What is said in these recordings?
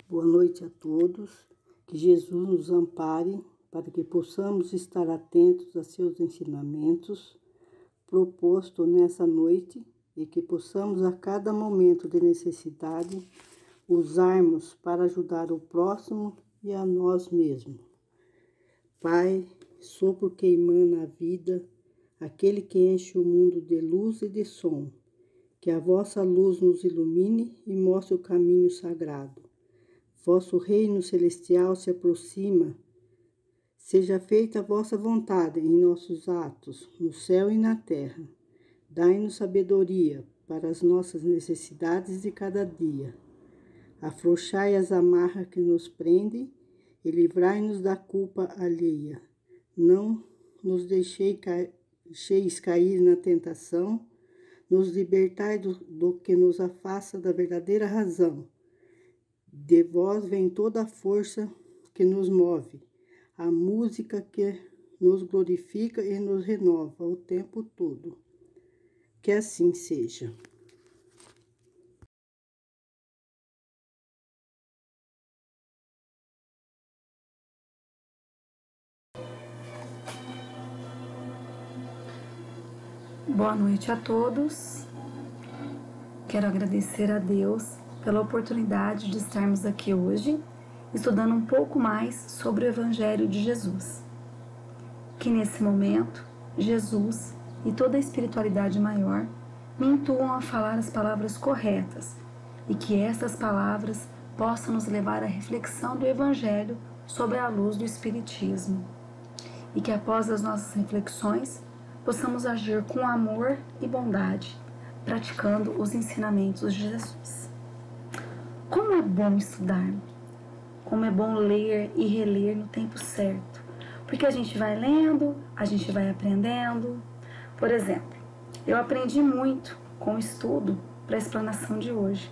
Boa noite a todos, que Jesus nos ampare para que possamos estar atentos a seus ensinamentos proposto nessa noite e que possamos a cada momento de necessidade usarmos para ajudar o próximo e a nós mesmos. Pai, sopro que emana a vida, aquele que enche o mundo de luz e de som, que a vossa luz nos ilumine e mostre o caminho sagrado. Vosso reino celestial se aproxima, seja feita a vossa vontade em nossos atos, no céu e na terra. Dai-nos sabedoria para as nossas necessidades de cada dia. Afrouxai as amarras que nos prendem e livrai-nos da culpa alheia. Não nos deixeis cair na tentação, nos libertai do que nos afasta da verdadeira razão. De vós vem toda a força que nos move, a música que nos glorifica e nos renova o tempo todo. Que assim seja. Boa noite a todos. Quero agradecer a Deus pela oportunidade de estarmos aqui hoje, estudando um pouco mais sobre o Evangelho de Jesus. Que nesse momento, Jesus e toda a espiritualidade maior me intuam a falar as palavras corretas e que essas palavras possam nos levar à reflexão do Evangelho sobre a luz do Espiritismo. E que após as nossas reflexões, possamos agir com amor e bondade, praticando os ensinamentos de Jesus. Como é bom estudar, como é bom ler e reler no tempo certo, porque a gente vai lendo, a gente vai aprendendo. Por exemplo, eu aprendi muito com o estudo para a explanação de hoje.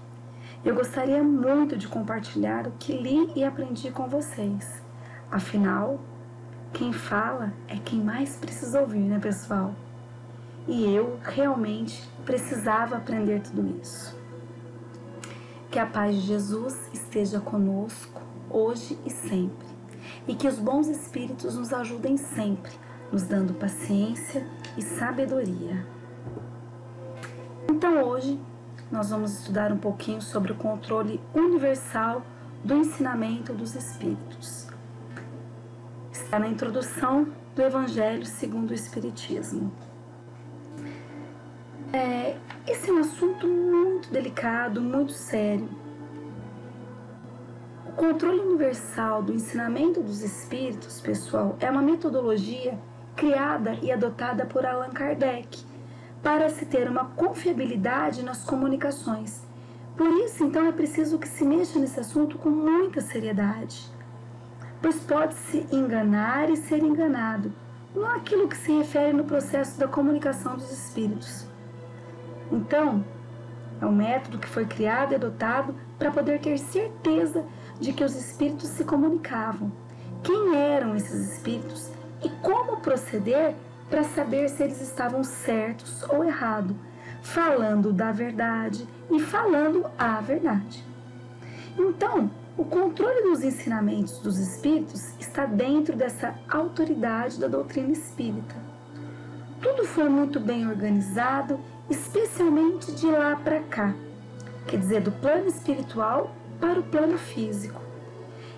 Eu gostaria muito de compartilhar o que li e aprendi com vocês. Afinal, quem fala é quem mais precisa ouvir, né, pessoal? E eu realmente precisava aprender tudo isso. Que a paz de Jesus esteja conosco hoje e sempre. E que os bons espíritos nos ajudem sempre, nos dando paciência e sabedoria. Então hoje nós vamos estudar um pouquinho sobre o controle universal do ensinamento dos espíritos. Está na introdução do Evangelho segundo o Espiritismo. Esse é um assunto muito delicado, muito sério. O controle universal do ensinamento dos espíritos, pessoal, é uma metodologia criada e adotada por Allan Kardec para se ter uma confiabilidade nas comunicações. Por isso, então, é preciso que se mexa nesse assunto com muita seriedade, pois pode-se enganar e ser enganado, não aquilo que se refere no processo da comunicação dos espíritos. Então, é um método que foi criado e adotado para poder ter certeza de que os espíritos se comunicavam, quem eram esses espíritos e como proceder para saber se eles estavam certos ou errados, falando da verdade e falando a verdade. Então, o controle dos ensinamentos dos espíritos está dentro dessa autoridade da doutrina espírita. Tudo foi muito bem organizado, especialmente de lá para cá, quer dizer, do plano espiritual para o plano físico.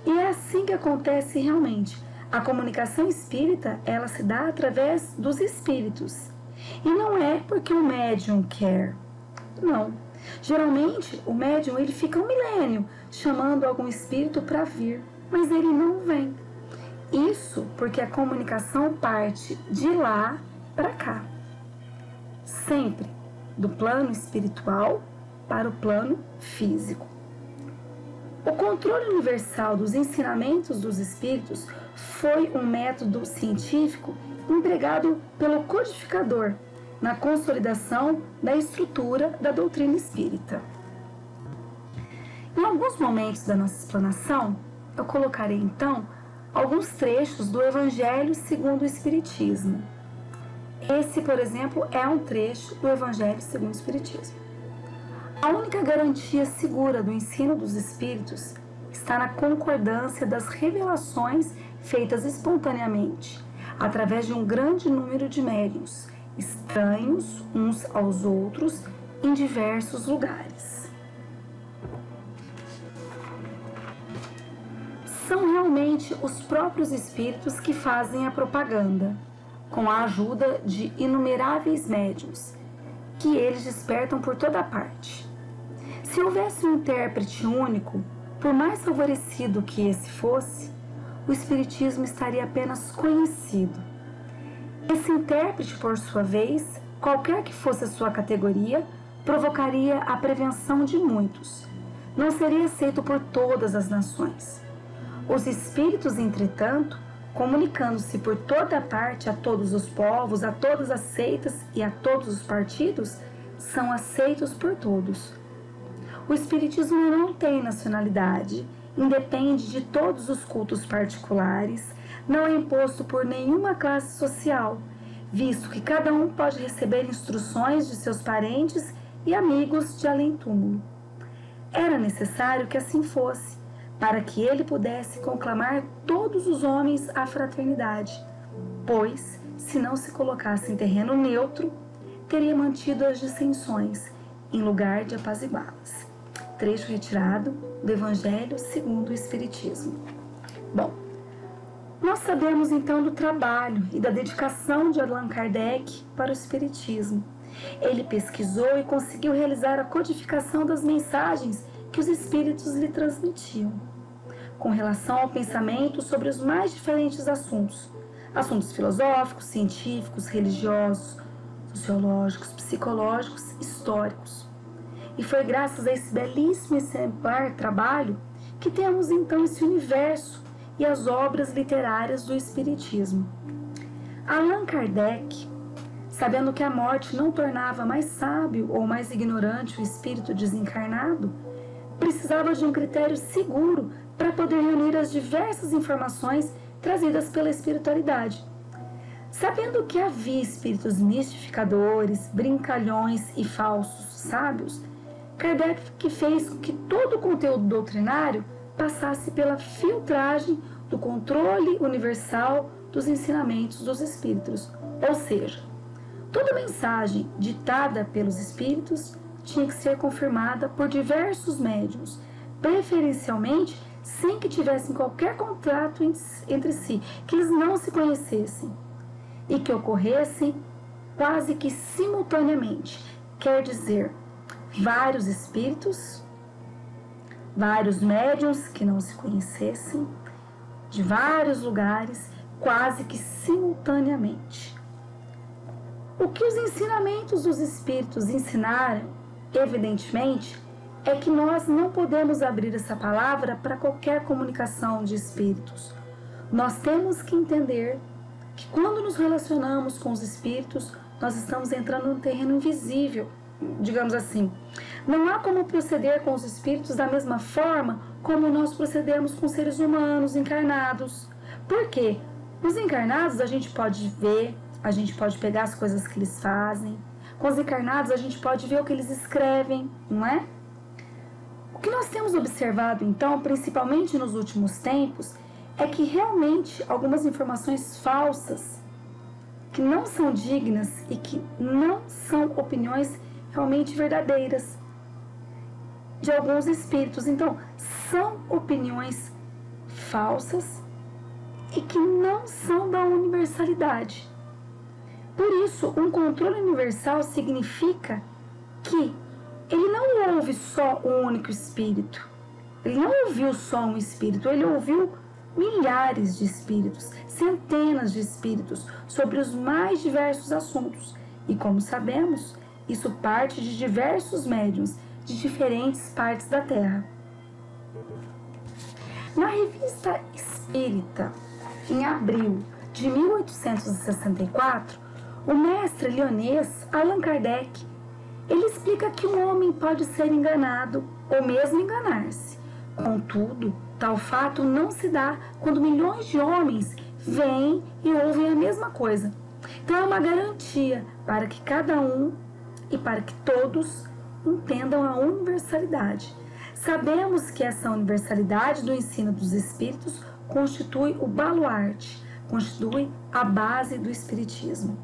E é assim que acontece realmente. A comunicação espírita, ela se dá através dos espíritos. E não é porque o médium quer. Não. Geralmente, o médium ele fica um milênio chamando algum espírito para vir, mas ele não vem. Isso porque a comunicação parte de lá para cá. Sempre do plano espiritual para o plano físico. O controle universal dos ensinamentos dos espíritos foi um método científico empregado pelo codificador na consolidação da estrutura da doutrina espírita. Em alguns momentos da nossa explanação, eu colocarei então alguns trechos do Evangelho segundo o Espiritismo. Esse, por exemplo, é um trecho do Evangelho segundo o Espiritismo. A única garantia segura do ensino dos espíritos está na concordância das revelações feitas espontaneamente, através de um grande número de médiuns, estranhos uns aos outros, em diversos lugares. São realmente os próprios espíritos que fazem a propaganda, com a ajuda de inumeráveis médiuns, que eles despertam por toda parte. Se houvesse um intérprete único, por mais favorecido que esse fosse, o espiritismo estaria apenas conhecido. Esse intérprete, por sua vez, qualquer que fosse a sua categoria, provocaria a prevenção de muitos. Não seria aceito por todas as nações. Os espíritos, entretanto, comunicando-se por toda parte a todos os povos, a todas as seitas e a todos os partidos, são aceitos por todos. O espiritismo não tem nacionalidade, independe de todos os cultos particulares, não é imposto por nenhuma classe social, visto que cada um pode receber instruções de seus parentes e amigos de além-túmulo. Era necessário que assim fosse, para que ele pudesse conclamar todos os homens à fraternidade, pois, se não se colocasse em terreno neutro, teria mantido as dissensões, em lugar de apaziguá-las. Trecho retirado do Evangelho segundo o Espiritismo. Bom, nós sabemos então do trabalho e da dedicação de Allan Kardec para o Espiritismo. Ele pesquisou e conseguiu realizar a codificação das mensagens que os espíritos lhe transmitiam, com relação ao pensamento sobre os mais diferentes assuntos filosóficos, científicos, religiosos, sociológicos, psicológicos, históricos. E foi graças a esse belíssimo exemplar trabalho que temos então esse universo e as obras literárias do Espiritismo. Allan Kardec, sabendo que a morte não tornava mais sábio ou mais ignorante o espírito desencarnado, precisava de um critério seguro para poder reunir as diversas informações trazidas pela espiritualidade. Sabendo que havia espíritos mistificadores, brincalhões e falsos sábios, Kardec fez com que todo o conteúdo doutrinário passasse pela filtragem do controle universal dos ensinamentos dos espíritos, ou seja, toda mensagem ditada pelos espíritos tinha que ser confirmada por diversos médiuns, preferencialmente sem que tivessem qualquer contrato entre si, que eles não se conhecessem, e que ocorressem quase que simultaneamente, quer dizer, vários espíritos, vários médiuns que não se conhecessem, de vários lugares, quase que simultaneamente. O que os ensinamentos dos espíritos ensinaram, evidentemente, é que nós não podemos abrir essa palavra para qualquer comunicação de espíritos. Nós temos que entender que quando nos relacionamos com os espíritos, nós estamos entrando num terreno invisível, digamos assim. Não há como proceder com os espíritos da mesma forma como nós procedemos com seres humanos encarnados. Por quê? Os encarnados a gente pode ver, a gente pode pegar as coisas que eles fazem. Com os encarnados a gente pode ver o que eles escrevem, não é? O que nós temos observado, então, principalmente nos últimos tempos, é que realmente algumas informações falsas, que não são dignas e que não são opiniões realmente verdadeiras de alguns espíritos. Então, são opiniões falsas e que não são da universalidade. Por isso, um controle universal significa que ele não ouve só um único espírito. Ele não ouviu só um espírito, ele ouviu milhares de espíritos, centenas de espíritos, sobre os mais diversos assuntos. E como sabemos, isso parte de diversos médiuns de diferentes partes da Terra. Na Revista Espírita, em abril de 1864, o mestre leonês Allan Kardec, ele explica que um homem pode ser enganado ou mesmo enganar-se. Contudo, tal fato não se dá quando milhões de homens veem e ouvem a mesma coisa. Então é uma garantia para que cada um e para que todos entendam a universalidade. Sabemos que essa universalidade do ensino dos espíritos constitui o baluarte, constitui a base do espiritismo.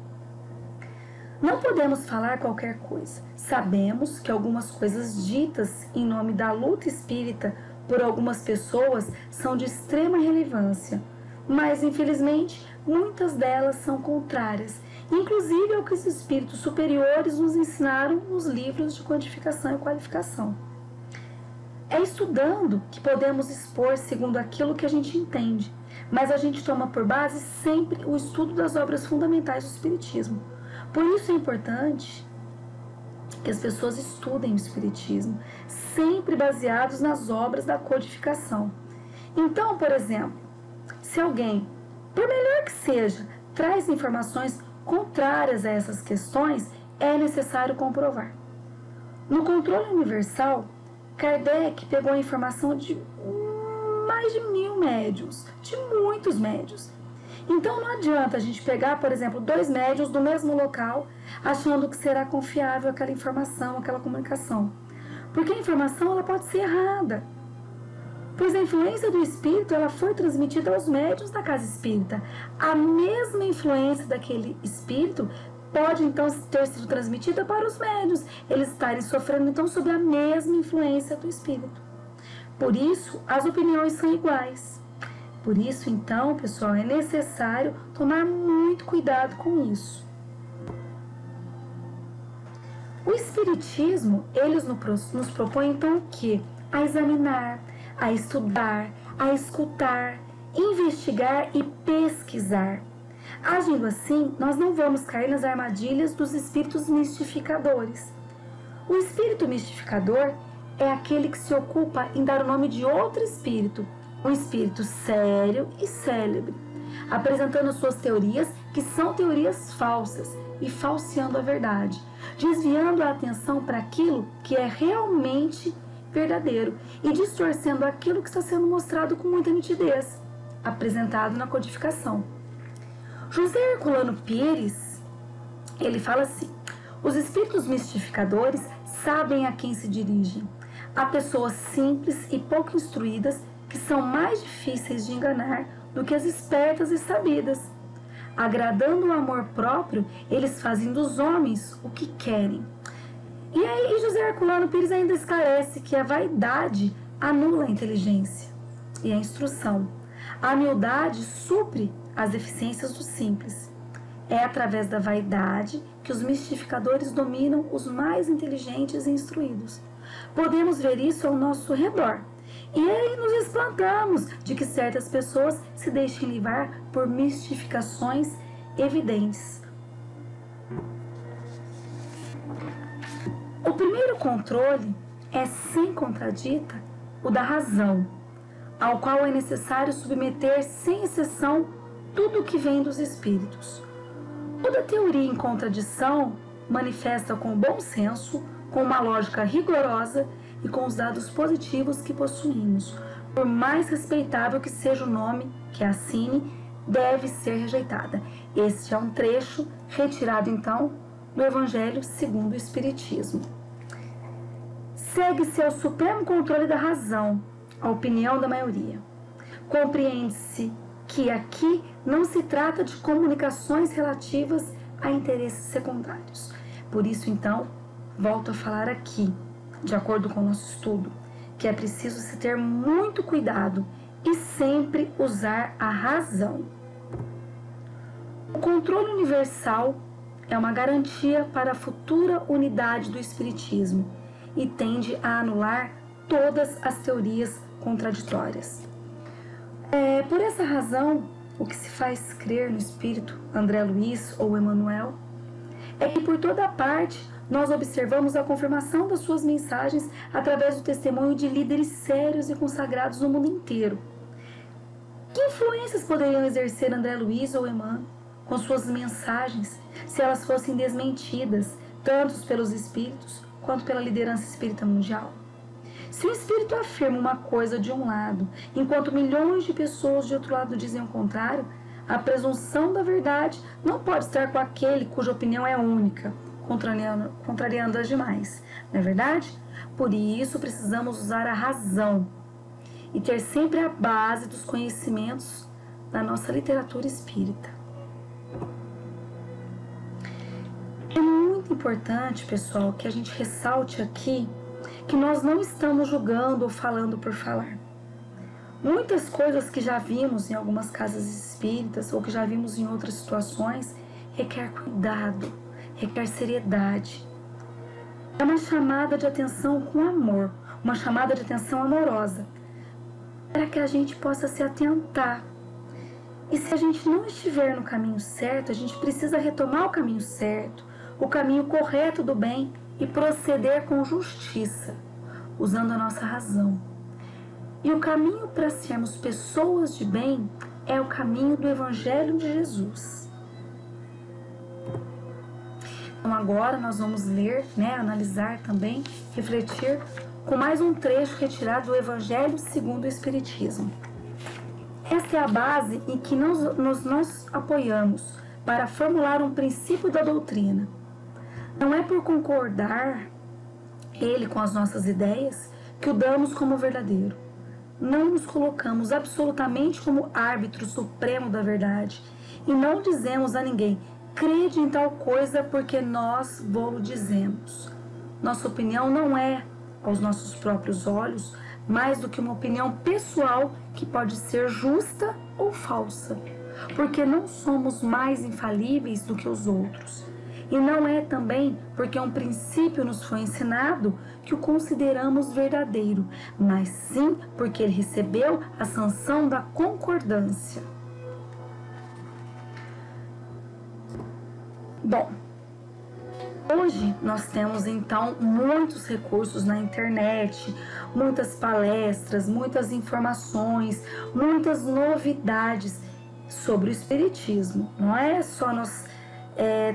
Não podemos falar qualquer coisa. Sabemos que algumas coisas ditas em nome da luta espírita por algumas pessoas são de extrema relevância, mas infelizmente muitas delas são contrárias, inclusive ao que os espíritos superiores nos ensinaram nos livros de codificação e qualificação. É estudando que podemos expor segundo aquilo que a gente entende, mas a gente toma por base sempre o estudo das obras fundamentais do espiritismo. Por isso é importante que as pessoas estudem o espiritismo, sempre baseados nas obras da codificação. Então, por exemplo, se alguém, por melhor que seja, traz informações contrárias a essas questões, é necessário comprovar. No controle universal, Kardec pegou a informação de mais de 1000 médiuns, de muitos médiuns. Então não adianta a gente pegar, por exemplo, 2 médiuns do mesmo local, achando que será confiável aquela informação, aquela comunicação. Porque a informação ela pode ser errada. Pois a influência do espírito ela foi transmitida aos médiuns da casa espírita. A mesma influência daquele espírito pode então ter sido transmitida para os médiuns. Eles estarem sofrendo então sob a mesma influência do espírito. Por isso, as opiniões são iguais. Por isso, então, pessoal, é necessário tomar muito cuidado com isso. O Espiritismo, eles nos propõe, então, o quê? A examinar, a estudar, a escutar, investigar e pesquisar. Agindo assim, nós não vamos cair nas armadilhas dos espíritos mistificadores. O espírito mistificador é aquele que se ocupa em dar o nome de outro espírito, um espírito sério e célebre, apresentando suas teorias, que são teorias falsas, e falseando a verdade, desviando a atenção para aquilo que é realmente verdadeiro e distorcendo aquilo que está sendo mostrado com muita nitidez, apresentado na codificação. José Herculano Pires, ele fala assim: os espíritos mistificadores sabem a quem se dirigem, a pessoas simples e pouco instruídas que são mais difíceis de enganar do que as espertas e sabidas. Agradando o amor próprio, eles fazem dos homens o que querem. E aí José Herculano Pires ainda esclarece que a vaidade anula a inteligência e a instrução. A humildade supre as deficiências dos simples. É através da vaidade que os mistificadores dominam os mais inteligentes e instruídos. Podemos ver isso ao nosso redor. E aí nos espantamos de que certas pessoas se deixem levar por mistificações evidentes. O primeiro controle é, sem contradita, o da razão, ao qual é necessário submeter sem exceção tudo o que vem dos espíritos. O da teoria em contradição manifesta com bom senso, com uma lógica rigorosa e com os dados positivos que possuímos. Por mais respeitável que seja o nome que assine, deve ser rejeitada. Este é um trecho retirado, então, do Evangelho segundo o Espiritismo. Segue-se ao supremo controle da razão, a opinião da maioria. Compreende-se que aqui não se trata de comunicações relativas a interesses secundários. Por isso, então, volto a falar aqui, de acordo com o nosso estudo, que é preciso se ter muito cuidado e sempre usar a razão. O controle universal é uma garantia para a futura unidade do Espiritismo e tende a anular todas as teorias contraditórias. Por essa razão, o que se faz crer no Espírito André Luiz ou Emmanuel é que por toda parte nós observamos a confirmação das suas mensagens através do testemunho de líderes sérios e consagrados no mundo inteiro. Que influências poderiam exercer André Luiz ou Emmanuel com suas mensagens se elas fossem desmentidas, tanto pelos espíritos quanto pela liderança espírita mundial? Se o espírito afirma uma coisa de um lado, enquanto milhões de pessoas de outro lado dizem o contrário, a presunção da verdade não pode estar com aquele cuja opinião é única, contrariando as demais, não é verdade? Por isso precisamos usar a razão e ter sempre a base dos conhecimentos da nossa literatura espírita. É muito importante, pessoal, que a gente ressalte aqui que nós não estamos julgando ou falando por falar. Muitas coisas que já vimos em algumas casas espíritas ou que já vimos em outras situações requer cuidado, requer seriedade. É uma chamada de atenção com amor, uma chamada de atenção amorosa, para que a gente possa se atentar. E se a gente não estiver no caminho certo, a gente precisa retomar o caminho certo, o caminho correto do bem e proceder com justiça, usando a nossa razão. E o caminho para sermos pessoas de bem é o caminho do Evangelho de Jesus. Então agora nós vamos ler, analisar também, refletir com mais um trecho retirado do Evangelho segundo o Espiritismo. Esta é a base em que nós apoiamos para formular um princípio da doutrina. Não é por concordar ele com as nossas ideias que o damos como verdadeiro. Não nos colocamos absolutamente como árbitro supremo da verdade e não dizemos a ninguém: crede em tal coisa porque nós vos dizemos. Nossa opinião não é, aos nossos próprios olhos, mais do que uma opinião pessoal que pode ser justa ou falsa, porque não somos mais infalíveis do que os outros. E não é também porque um princípio nos foi ensinado que o consideramos verdadeiro, mas sim porque ele recebeu a sanção da concordância. Bom, hoje nós temos então muitos recursos na internet, muitas palestras, muitas informações, muitas novidades sobre o Espiritismo. Não é só nós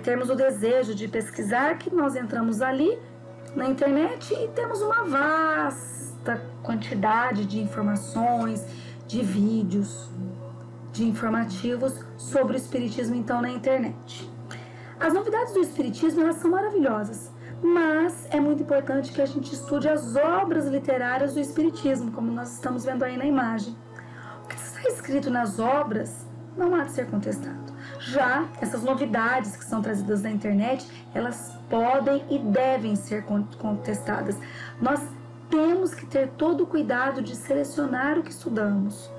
termos o desejo de pesquisar que nós entramos ali na internet e temos uma vasta quantidade de informações, de vídeos, de informativos sobre o Espiritismo então na internet. As novidades do Espiritismo, elas são maravilhosas, mas é muito importante que a gente estude as obras literárias do Espiritismo, como nós estamos vendo aí na imagem. O que está escrito nas obras não há de ser contestado. Já essas novidades que são trazidas na internet, elas podem e devem ser contestadas. Nós temos que ter todo o cuidado de selecionar o que estudamos.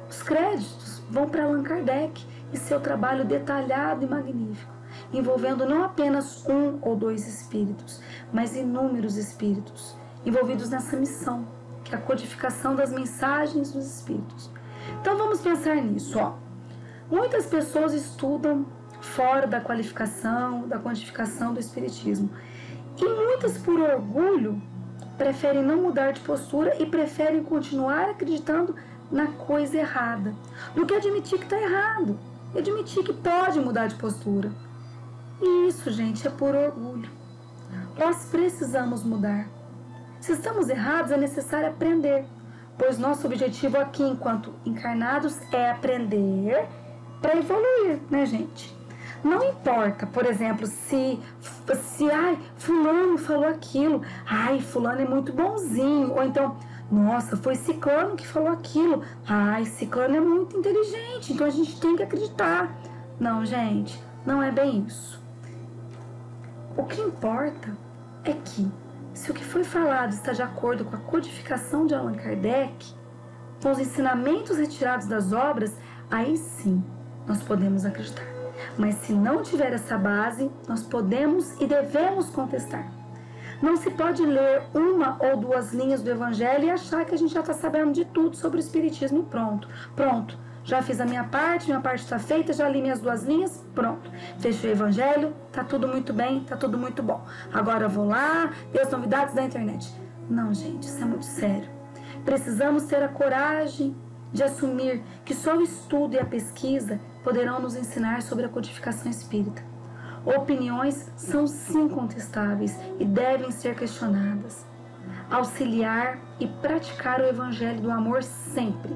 Os créditos vão para Allan Kardec e seu trabalho detalhado e magnífico, envolvendo não apenas um ou dois espíritos, mas inúmeros espíritos envolvidos nessa missão, que é a codificação das mensagens dos espíritos. Então vamos pensar nisso, Muitas pessoas estudam fora da qualificação, da quantificação do Espiritismo. E muitas, por orgulho, preferem não mudar de postura e preferem continuar acreditando na coisa errada, do que admitir que está errado, e admitir que pode mudar de postura. E isso, gente, é por orgulho. Nós precisamos mudar. Se estamos errados, é necessário aprender, pois nosso objetivo aqui, enquanto encarnados, é aprender para evoluir, né, gente? Não importa, por exemplo, se fulano falou aquilo, fulano é muito bonzinho, ou então, nossa, foi ciclano que falou aquilo, ciclano é muito inteligente, então a gente tem que acreditar. Não, gente, não é bem isso. O que importa é que, se o que foi falado está de acordo com a codificação de Allan Kardec, com os ensinamentos retirados das obras, aí sim nós podemos acreditar. Mas se não tiver essa base, nós podemos e devemos contestar. Não se pode ler uma ou duas linhas do Evangelho e achar que a gente já está sabendo de tudo sobre o Espiritismo e pronto. Já fiz a minha parte está feita, já li minhas 2 linhas, pronto. Fechei o Evangelho, tá tudo muito bem, tá tudo muito bom. Agora eu vou lá, ver as novidades da internet. Não, gente, isso é muito sério. Precisamos ter a coragem de assumir que só o estudo e a pesquisa poderão nos ensinar sobre a codificação espírita. Opiniões são sim contestáveis e devem ser questionadas. Auxiliar e praticar o Evangelho do amor sempre,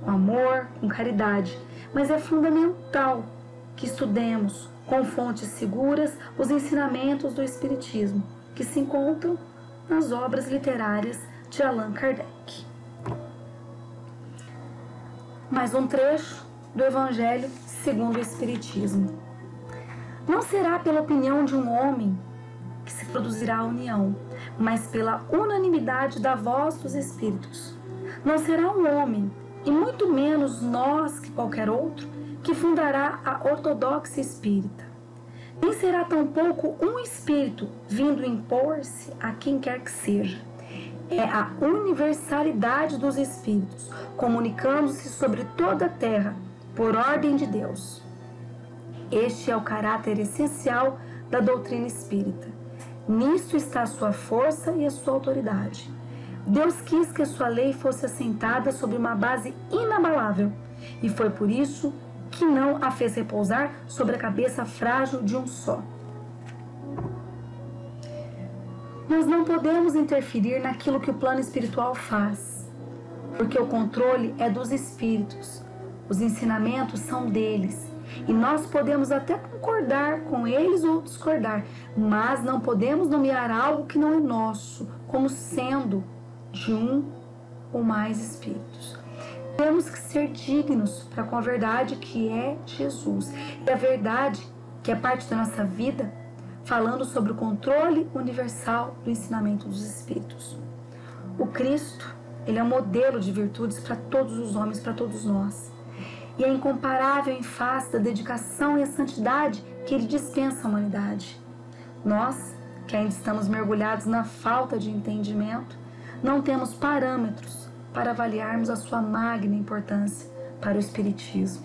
com amor, com caridade, mas é fundamental que estudemos com fontes seguras, os ensinamentos do Espiritismo, que se encontram nas obras literárias de Allan Kardec. Mais um trecho do Evangelho segundo o Espiritismo. Não será pela opinião de um homem que se produzirá a união, mas pela unanimidade da voz dos Espíritos. Não será um homem, e muito menos nós que qualquer outro, que fundará a ortodoxia espírita. Nem será tampouco um espírito vindo impor-se a quem quer que seja. É a universalidade dos espíritos, comunicando-se sobre toda a terra, por ordem de Deus. Este é o caráter essencial da doutrina espírita. Nisto está a sua força e a sua autoridade. Deus quis que a sua lei fosse assentada sobre uma base inabalável, e foi por isso que não a fez repousar sobre a cabeça frágil de um só. Nós não podemos interferir naquilo que o plano espiritual faz, porque o controle é dos espíritos, os ensinamentos são deles, e nós podemos até concordar com eles ou discordar, mas não podemos nomear algo que não é nosso, como sendo de um ou mais espíritos. Temos que ser dignos para com a verdade que é Jesus. E a verdade, que é parte da nossa vida, falando sobre o controle universal do ensinamento dos Espíritos. O Cristo, ele é um modelo de virtudes para todos os homens, para todos nós. E é incomparável em face da dedicação e a santidade que ele dispensa à humanidade. Nós, que ainda estamos mergulhados na falta de entendimento, não temos parâmetros para avaliarmos a sua magna importância para o Espiritismo.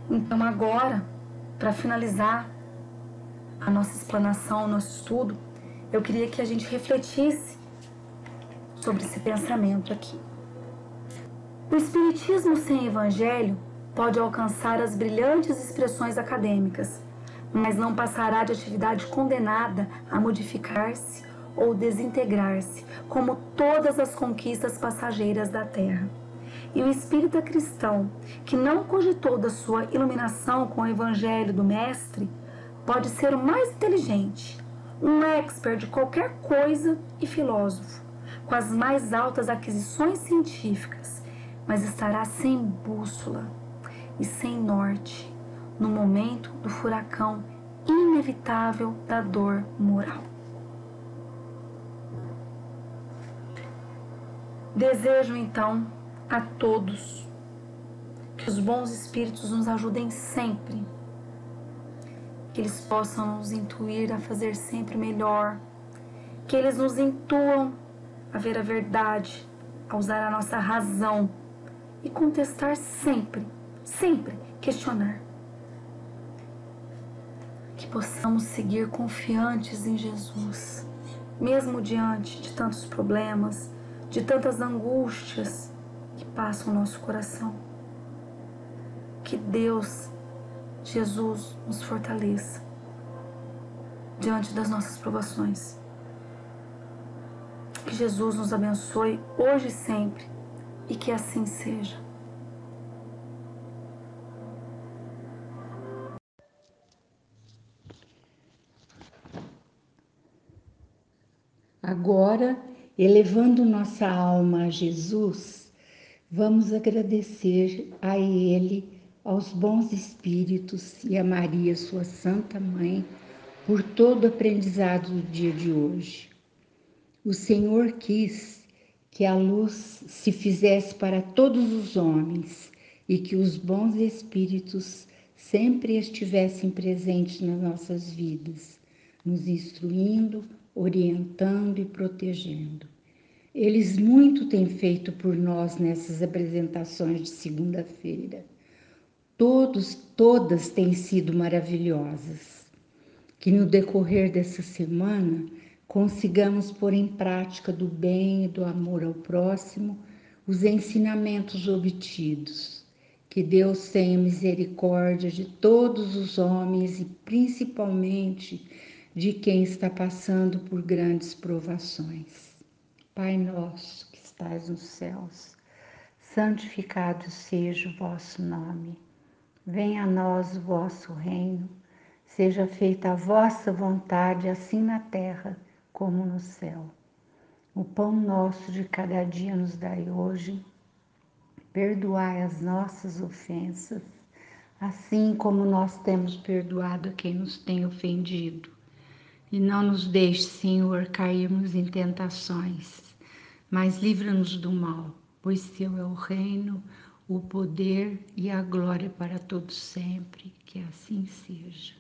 Então agora, para finalizar a nossa explanação, o nosso estudo, eu queria que a gente refletisse sobre esse pensamento aqui. O Espiritismo sem Evangelho pode alcançar as brilhantes expressões acadêmicas, mas não passará de atividade condenada a modificar-se ou desintegrar-se, como todas as conquistas passageiras da terra. E o espírita cristão, que não cogitou da sua iluminação com o evangelho do Mestre, pode ser o mais inteligente, um expert de qualquer coisa e filósofo, com as mais altas aquisições científicas, mas estará sem bússola e sem norte no momento do furacão inevitável da dor moral. Desejo, então, a todos que os bons espíritos nos ajudem sempre, que eles possam nos intuir a fazer sempre melhor, que eles nos intuam a ver a verdade, a usar a nossa razão e contestar sempre, sempre questionar. Que possamos seguir confiantes em Jesus, mesmo diante de tantos problemas, de tantas angústias que passam o nosso coração. Que Deus, Jesus, nos fortaleça diante das nossas provações. Que Jesus nos abençoe hoje e sempre, e que assim seja. Agora, elevando nossa alma a Jesus, vamos agradecer a Ele, aos bons espíritos e a Maria, sua Santa Mãe, por todo o aprendizado do dia de hoje. O Senhor quis que a luz se fizesse para todos os homens e que os bons espíritos sempre estivessem presentes nas nossas vidas, nos instruindo, orientando e protegendo. Eles muito têm feito por nós nessas apresentações de segunda-feira. Todas têm sido maravilhosas. Que no decorrer dessa semana consigamos pôr em prática do bem e do amor ao próximo os ensinamentos obtidos. Que Deus tenha misericórdia de todos os homens e principalmente de quem está passando por grandes provações. Pai nosso que estais nos céus, santificado seja o vosso nome. Venha a nós o vosso reino, seja feita a vossa vontade, assim na terra como no céu. O pão nosso de cada dia nos dai hoje, perdoai as nossas ofensas, assim como nós temos perdoado a quem nos tem ofendido. E não nos deixe, Senhor, cairmos em tentações, mas livra-nos do mal, pois Teu é o reino, o poder e a glória para todos sempre, que assim seja.